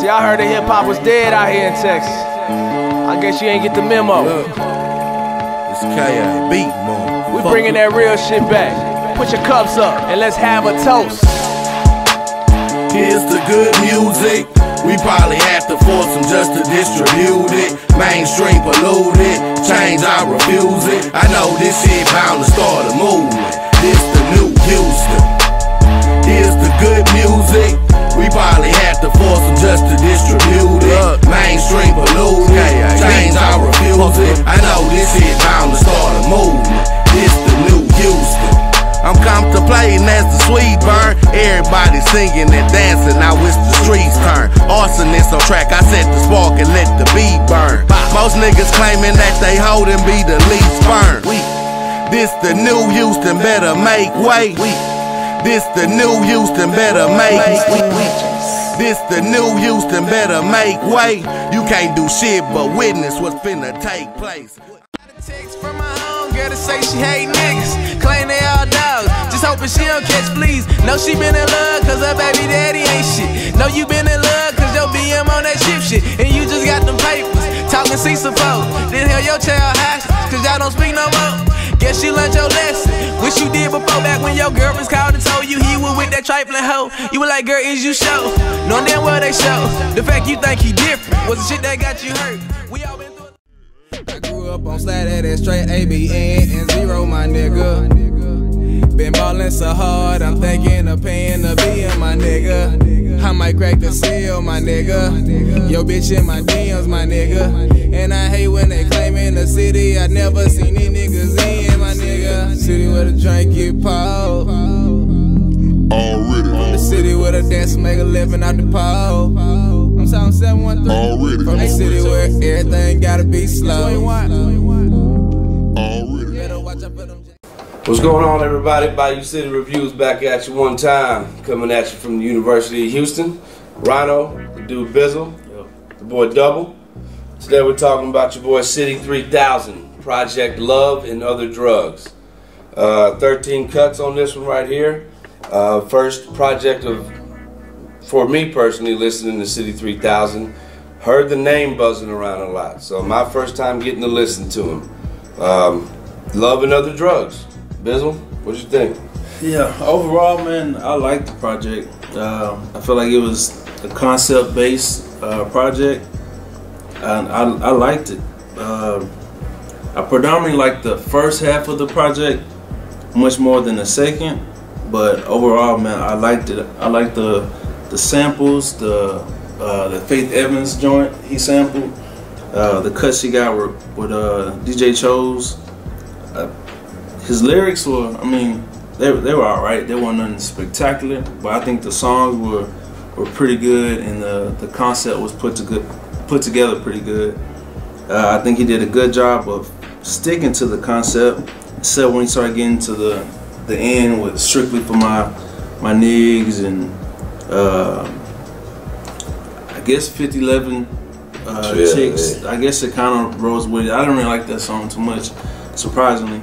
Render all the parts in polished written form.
y'all heard that hip-hop was dead out here in Texas. I guess you ain't get the memo. Look, it's K.A. beat, man. We bringing that real shit back. Put your cups up and let's have a toast. Here's the good music. We probably have to force them just to distribute it. Mainstream polluted, change I refuse it. I know this shit bound to start a movement. This the new Houston. Here's the good music. We probably have to force them just to distribute it. Mainstream polluted, change I refuse it. I know this shit bound to start a movement. This the new Houston. I'm contemplating as the sweet burn. Everybody singing and dancing, now it's the streets turn. Arsonist on track, I set the spark and let the beat burn. Most niggas claiming that they hold and be the least burned. This the new Houston, better make way. This the new Houston, better make way. This the new Houston, better make way. You can't do shit but witness what's finna take place. Text from my home girl to say she hate niggas, claim they all dogs, just hoping she don't catch fleas. Know she been in love cause her baby daddy ain't shit. Know you been in love cause your BM on that ship shit. And you just got them papers, talking C-support. Then hell your child hostage cause y'all don't speak no more. Guess you learned your lesson, wish you did before, back when your girlfriends called and told you he was with that trifling hoe. You were like, girl, is you show? Knowing damn well they show. The fact you think he different was the shit that got you hurt. We all been through. I grew up on slide that straight ABN and zero, my nigga. Been ballin' so hard, I'm thinking of paying the bill, my nigga. I might crack the seal, my nigga. Yo, bitch in my DMs, my nigga. And I hate when they claim in the city I never seen these niggas in, my nigga. City where the drink get poured. Already. The city where the dance make a living out the pole. I'm sound 713. Already. From the city where everything gotta be slow. Already. What's going on, everybody? Bayou City Reviews back at you one time, coming at you from the University of Houston. Rhino, the dude Bizzle, the boy Double. Today we're talking about your boy City 3000, Project Love and Other Drugs. 13 cuts on this one right here. First project for me personally, listening to City 3000. Heard the name buzzing around a lot, so my first time getting to listen to him. Love and Other Drugs. Bizzle, what you think? Yeah, overall, man, I like the project. I feel like it was a concept-based project. I liked it. I predominantly liked the first half of the project much more than the second, but overall, man, I liked it. I liked the samples, the Faith Evans joint he sampled, the cuts he got with DJ Chose. His lyrics were, I mean, they were alright. They weren't nothing spectacular, but I think the songs were pretty good, and the concept was put together pretty good. I think he did a good job of sticking to the concept, except when he started getting to the end with strictly for my niggas and I guess 5011 chicks. I guess it kind of rose with it. I don't really like that song too much, surprisingly.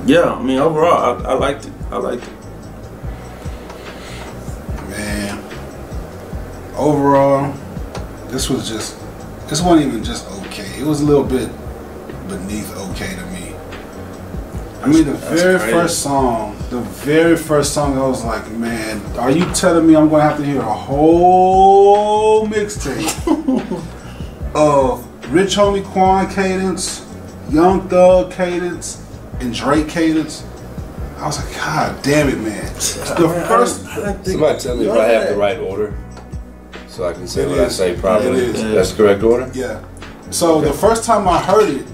Yeah, I mean, overall, I liked it. I liked it. Man, overall, this wasn't even just okay. It was a little bit beneath okay to me. I mean, the very first song, I was like, man, are you telling me I'm going to have to hear a whole mixtape of Rich Homie Quan cadence, Young Thug cadence, and Drake cadence? I was like, God damn it, man. Somebody tell me if I have the right order, so I can say what I say properly. That's the correct order? Yeah. So the first time I heard it,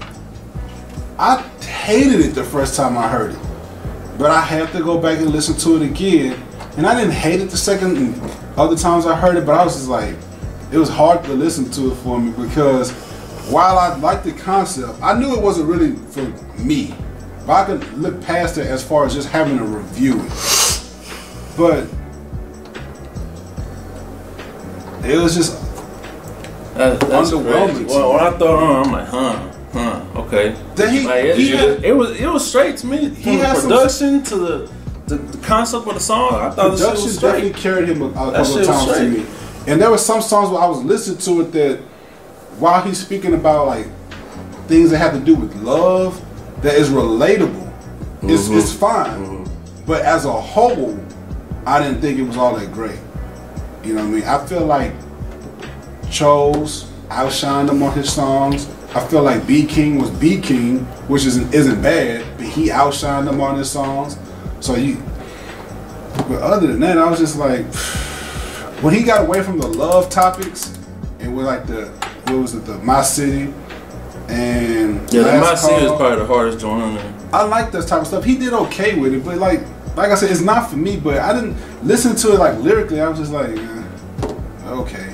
I hated it the first time I heard it. But I had to go back and listen to it again. And I didn't hate it the second and other times I heard it, but I was just like, it was hard to listen to it for me because while I liked the concept, I knew it wasn't really for me. But I could look past it as far as just having to review it. But it was just underwhelming. Well, when I thought on, I'm like, okay. Then it was straight to me. From the production to the concept of the song, I thought the shit production was straight. definitely carried him a couple of times to me. And there were some songs where I was listening to it that while he's speaking about like things that have to do with love, that is relatable. It's fine. But as a whole, I didn't think it was all that great. You know what I mean? I feel like Chose outshined him on his songs. I feel like B King was B King, which isn't bad, but he outshined him on his songs. So but other than that, I was just like, when he got away from the love topics and with like the My City and the My City is probably the hardest joint on there. I like that type of stuff. He did okay with it, but like I said, it's not for me. But I didn't listen to it like lyrically. I was just like, okay,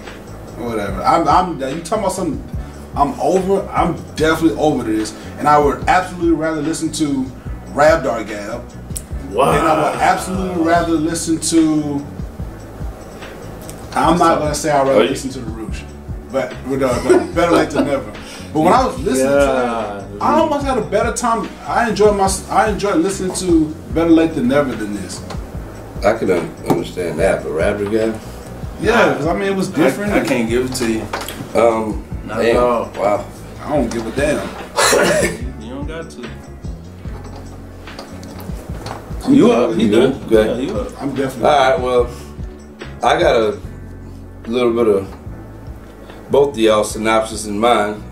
whatever. You talking about something I'm definitely over this, and I would absolutely rather listen to Rab Dargab. Wow. And I would absolutely rather listen to. I'm not gonna say I'd rather listen to the Rouge, but Better Late Than Never. But when I was listening to it, I almost had a better time. I enjoyed listening to Better Late Than Never than this. I can understand that, but Rab Dargab? Yeah, because I mean it was different. I can't give it to you. Not damn. at all. Wow. I don't give a damn. You don't got to. You up? You good? Okay. Yeah, you up. I'm definitely. All right. Well, I got a little bit of both of y'all synopsis in mind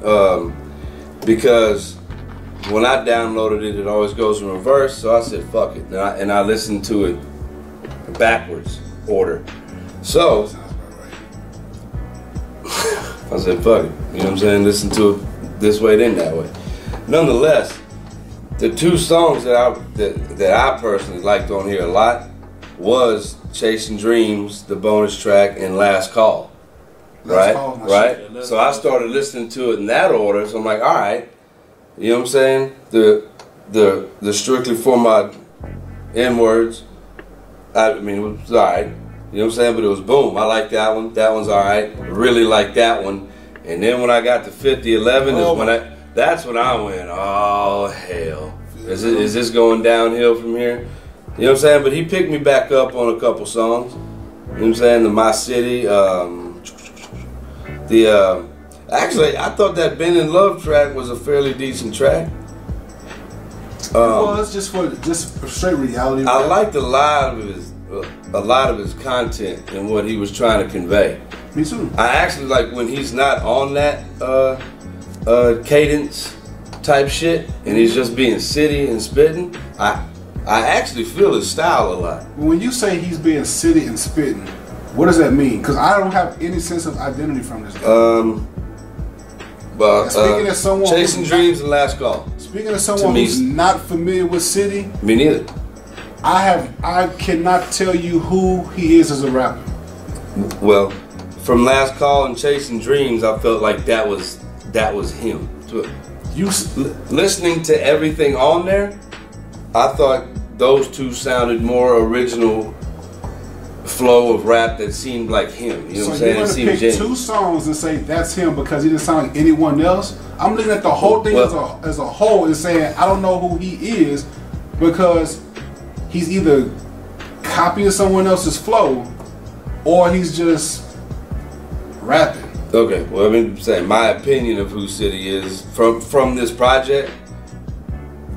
because when I downloaded it, it always goes in reverse. So I said, "Fuck it," and I listened to it backwards order. So I said, "Fuck it," you know what I'm saying? Listen to it this way, then that way. Nonetheless, the two songs that I personally liked on here a lot was "Chasing Dreams," the bonus track, and "Last Call." Right? So I started listening to it in that order. So I'm like, all right, you know what I'm saying? The strictly for my N-words, I mean, it was all right. You know what I'm saying? But it was boom. I like that one. That one's all right. Really like that one. And then when I got to 5011, that's when I went, oh hell, is this going downhill from here? You know what I'm saying? But he picked me back up on a couple songs. You know what I'm saying? The My City. Actually, I thought that "Been in Love" track was a fairly decent track. Well, it's just for straight reality. I liked a lot of his content and what he was trying to convey. Me too. I actually like when he's not on that cadence type shit and he's just being city and spitting. I actually feel his style a lot. When you say he's being city and spitting, what does that mean? Because I don't have any sense of identity from this guy. But speaking as someone "Chasing Dreams" and "Last Call." Speaking as someone who's not familiar with city, me neither. I cannot tell you who he is as a rapper. Well, from "Last Call" and "Chasing Dreams," I felt like that was him. Listening to everything on there, I thought those two sounded more original flow of rap that seemed like him. You know what I'm saying? So you're going to pick two songs and say that's him because he didn't sound like anyone else? I'm looking at the whole thing as a whole and saying I don't know who he is because he's either copying someone else's flow or he's just rapping. Okay, well, I've been saying my opinion of who City is from this project.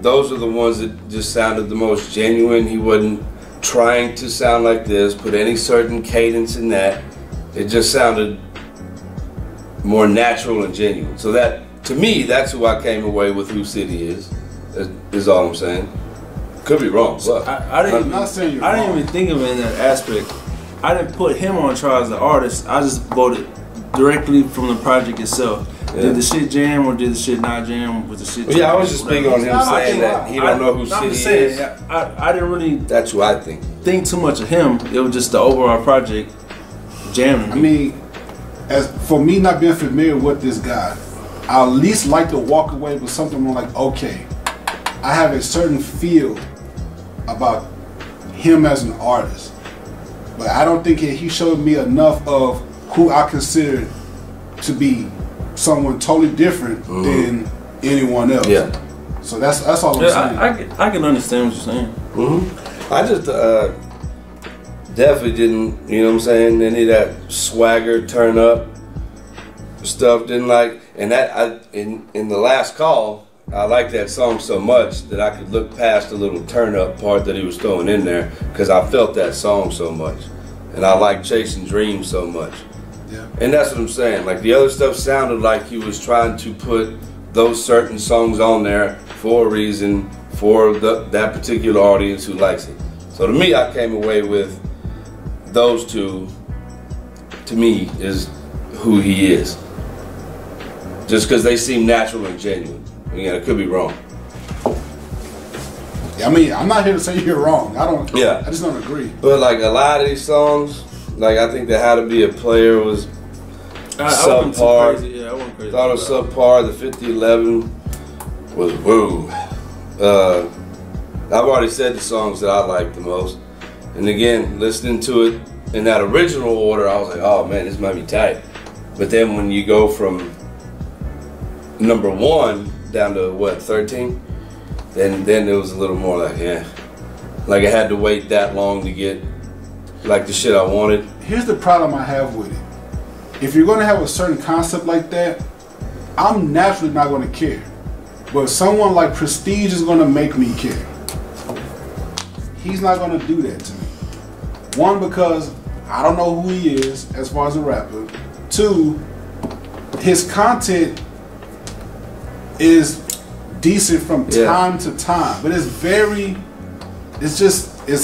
Those are the ones that just sounded the most genuine. He wasn't trying to sound like this, put any certain cadence in that. It just sounded more natural and genuine. So that, to me, that's who I came away with who City is all I'm saying. Could be wrong. But I didn't even think of it in that aspect. I didn't put him on trial as the artist. I just voted directly from the project itself. Yeah. Did the shit jam or did the shit not jam? Was the shit jam? Yeah, I was just speaking on him saying that he don't know who City is. I didn't really. That's who I think too much of him. It was just the overall project jamming. I mean, as for me not being familiar with this guy, I at least like to walk away with something more like, okay, I have a certain feel about him as an artist, but I don't think he showed me enough of who I consider to be someone totally different than anyone else. Yeah. So that's all I'm saying. I can understand what you're saying. I just definitely didn't, you know what I'm saying, any of that swagger, turn up stuff, didn't like. And that, in the last call, I liked that song so much that I could look past the little turn up part that he was throwing in there, because I felt that song so much. And I like Chasing Dreams so much. Yeah. And that's what I'm saying. Like, the other stuff sounded like he was trying to put those certain songs on there for a reason, for that particular audience who likes it. So to me, I came away with those two, to me, is who he is. Just because they seem natural and genuine. Again, I could be wrong. Yeah, I mean, I'm not here to say you're wrong. I just don't agree. But like a lot of these songs, like I think the How to Be a Player was subpar. Yeah, I wasn't crazy. Thought it was subpar. The 5011 was woo. I've already said the songs that I like the most. And again, listening to it in that original order, I was like, oh man, this might be tight. But then when you go from number 1 down to what, 13? Then it was a little more like, yeah. Like I had to wait that long to get like the shit I wanted. Here's the problem I have with it. If you're gonna have a certain concept like that, I'm naturally not gonna care. But someone like Prestige is gonna make me care. He's not gonna do that to me. One, because I don't know who he is as far as a rapper. 2, his content is decent from time to time, but it's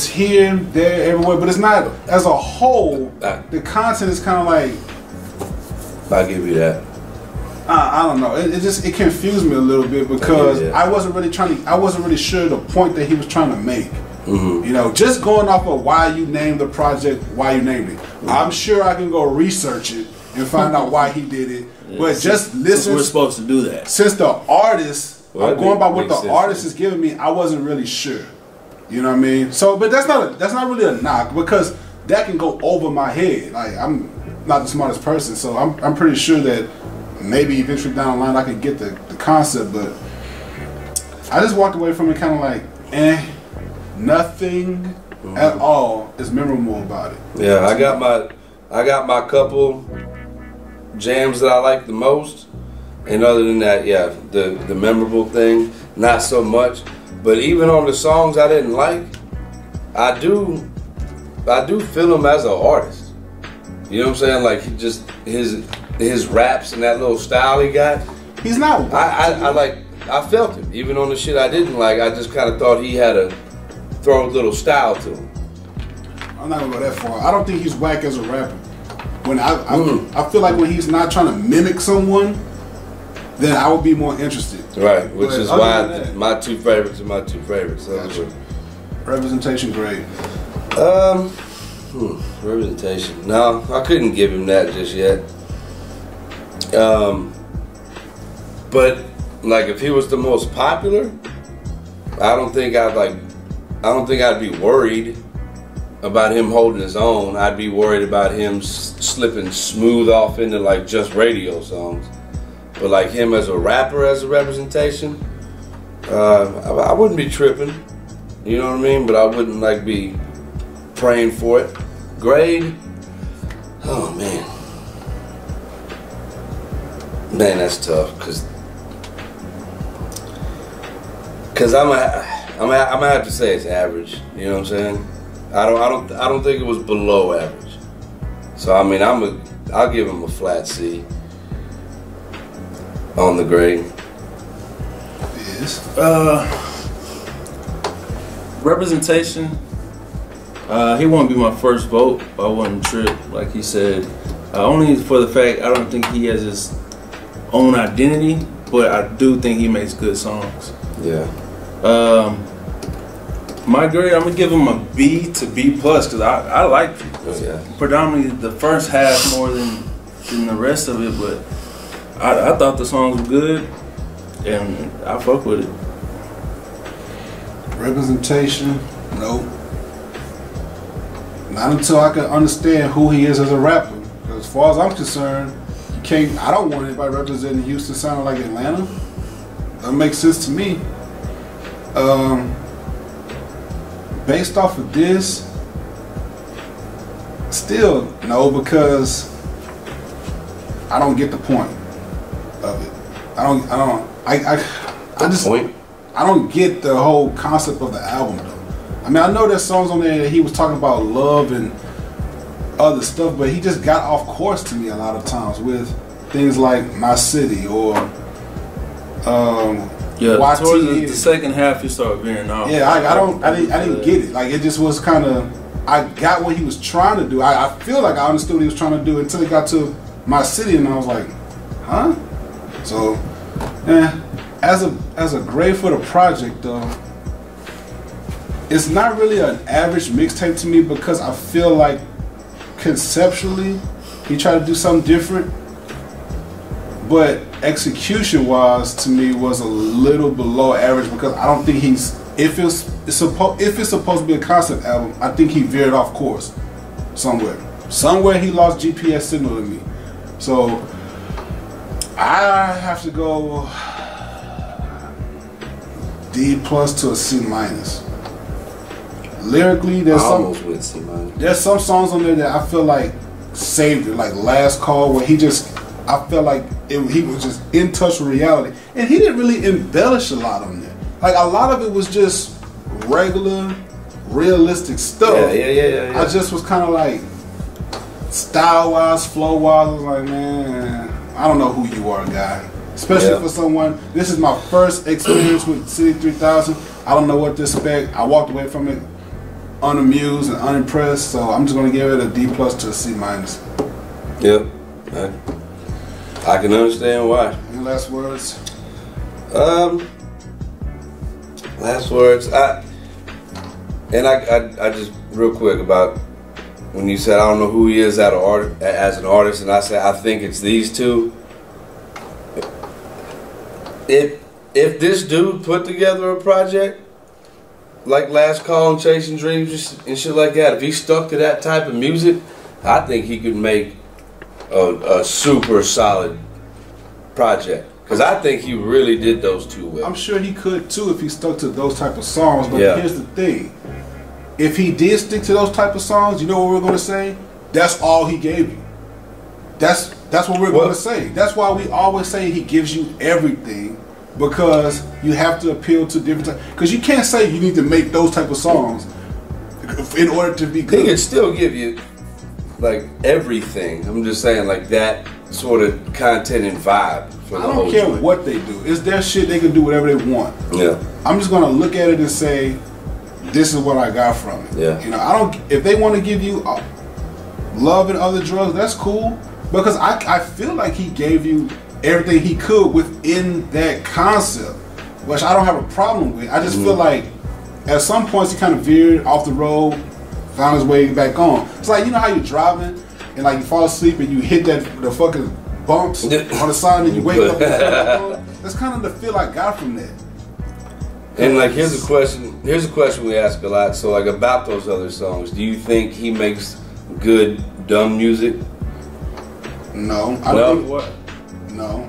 here, there, everywhere, but it's not, as a whole, the content is kind of like, I'll give you that. I don't know, it confused me a little bit, because I wasn't really sure the point that he was trying to make. Mm-hmm. You know, just going off of why you named the project, why you named it. Mm-hmm. I'm sure I can go research it and find out why he did it. Yeah, but just listen. We're supposed to do that. Since the artist, I'm going by what the artist is giving me, I wasn't really sure. You know what I mean? So, but that's not really a knock, because that can go over my head. Like, I'm not the smartest person, so I'm pretty sure that maybe eventually down the line I could get the concept. But I just walked away from it kind of like, nothing at all is memorable about it. Yeah, I got my couple jams that I like the most, and other than that, yeah, the memorable thing, not so much. But even on the songs I didn't like, I do feel him as an artist. You know what I'm saying? Like, he just his raps and that little style he got. He's not. I felt him even on the shit I didn't like. I just kind of thought he had a throw a little style to him. I'm not gonna go that far. I don't think he's whack as a rapper. When I feel like when he's not trying to mimic someone, then I would be more interested. Right, which is why my two favorites are my two favorites. So gotcha. Representation grade. Representation. No, I couldn't give him that just yet. But like, if he was the most popular, I don't think I'd be worried about him holding his own. I'd be worried about him slipping smooth off into like just radio songs. But like him as a rapper, as a representation, I wouldn't be tripping. You know what I mean? But I wouldn't like be praying for it. Grade? Oh man. Man, that's tough. Cause I'm gonna have to say it's average. You know what I'm saying? I don't think it was below average. So I mean, I'll give him a flat C on the grade. Yes. Representation. He won't be my first vote. I wouldn't trip, like he said. Only for the fact I don't think he has his own identity, but I do think he makes good songs. Yeah. My grade, I'm gonna give him a B to B plus, because I like predominantly the first half more than the rest of it, but I thought the songs were good and I fuck with it. Representation, nope. Not until I can understand who he is as a rapper. Because as far as I'm concerned, I don't want anybody representing Houston sounding like Atlanta. That makes sense to me. based off of this, still no, because I don't get the point of it. I just I don't get the whole concept of the album though. I mean, I know there's songs on there that he was talking about love and other stuff, but he just got off course to me a lot of times with things like My City or yeah, towards the second half you start veering off. Yeah, I didn't get it. Like, it just was kind of, I got what he was trying to do. I feel like I understood what he was trying to do until he got to My City, and I was like, huh? So, as a grade for the project though, it's not really an average mixtape to me, because I feel like conceptually he tried to do something different, but execution wise to me was a little below average, because I don't think he's, if it's supposed to be a concept album, I think he veered off course somewhere he lost GPS signal to me. So I have to go D+ to a C-. Lyrically, there's some songs on there that I feel like saved it, like Last Call, where I felt like he was just in touch with reality, and he didn't really embellish a lot on there. Like, a lot of it was just regular, realistic stuff. Yeah. I just was kind of like, style-wise, flow-wise, I was like, man, I don't know who you are, guy. Especially for someone, this is my first experience with City 3000. I don't know what to expect. I walked away from it unamused and unimpressed, so I'm just going to give it a D+ to a C-. Yep. I can understand why. Any last words? Last words. I just real quick about when you said I don't know who he is as an artist, and I said I think it's these two. If this dude put together a project like Last Call and Chasing Dreams and shit like that, if he stuck to that type of music, I think he could make a super solid project. Because I think he really did those two well. I'm sure he could too if he stuck to those type of songs, but here's the thing. If he did stick to those type of songs, you know what we're going to say? That's all he gave you. That's what we're going to say. That's why we always say he gives you everything, because you have to appeal to different types. Because you can't say you need to make those type of songs in order to be good. He can still give you like everything. I'm just saying, like, that sort of content and vibe for the whole I don't care what they do. It's their shit. They can do whatever they want. Yeah. I'm just going to look at it and say, this is what I got from it. Yeah. You know, if they want to give you Love and Other Drugs, that's cool. Because I feel like he gave you everything he could within that concept, which I don't have a problem with. I just feel like at some points he kind of veered off the road, found his way back on. It's like, you know how you're driving and like you fall asleep and you hit the fucking bumps on the side and you wake up. That's kind of the feel I got from that. And like, here's a question we ask a lot. So like, about those other songs, do you think he makes good dumb music? No.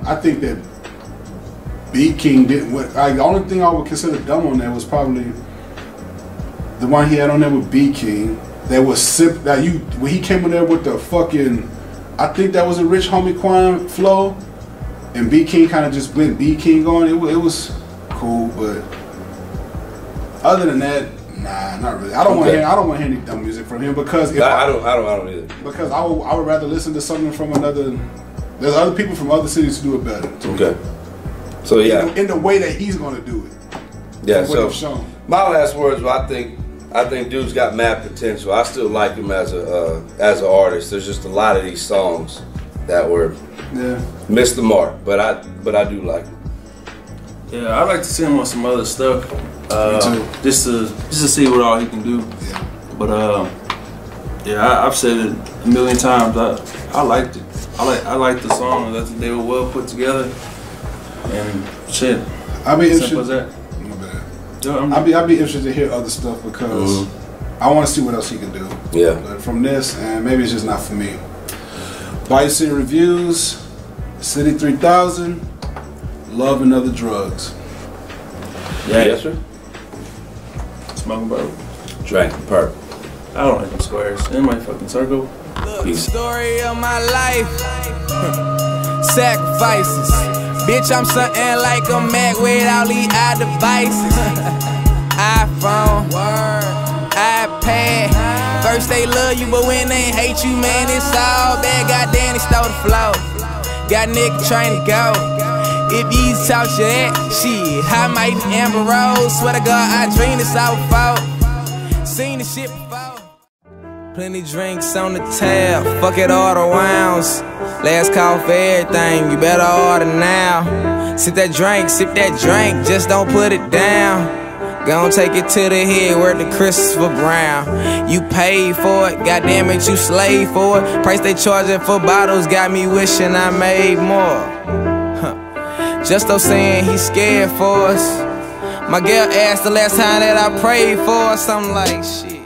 I think that B King didn't. The only thing I would consider dumb on there was probably the one he had on there with B King. That was when he came in there with the fucking, I think that was a Rich Homie Quan flow, and B King kind of just went B King on. It was cool, but other than that, nah, not really. I don't want to hear any dumb music from him, because I don't either. Because I would rather listen to something from another. There's other people from other cities who do it better. Okay. So yeah, in the way that he's going to do it. Yeah. So my last words were, I think dude's got mad potential. I still like him as an artist. There's just a lot of these songs that were missed the mark, but I do like him. Yeah, I'd like to see him on some other stuff. Just to see what all he can do. Yeah. But I've said it a million times. I liked it. I liked the song. I think they were well put together. And shit. I'd be interested. Simple as that. I'd be interested to hear other stuff, because I want to see what else he can do. Yeah. But from this, and maybe it's just not for me. Bayou City Reviews, City 3000, Love and Other Drugs. Yeah. Yes, sir. Smoking, bro. Drink the purple. I don't like them squares. In my fucking circle. Peace. Story of my life. Sacrifices. Bitch, I'm something like a Mac with all these devices. iPhone, iPad. First they love you, but when they hate you, man, it's all bad. Goddamn, they stole the flow. Got nigga trying to go. If you talk shit, shit, I might Amber Rose. Swear to God, I dreamed this out before. Seen this shit before. Plenty drinks on the tab. Fuck it, order rounds. Last call for everything. You better order now. Sip that drink. Just don't put it down. Gon' take it to the head, word to Christopher Brown. You paid for it, goddamn it, you slave for it. Price they charging for bottles got me wishing I made more. Just though saying he's scared for us. My girl asked the last time that I prayed for her, something like shit.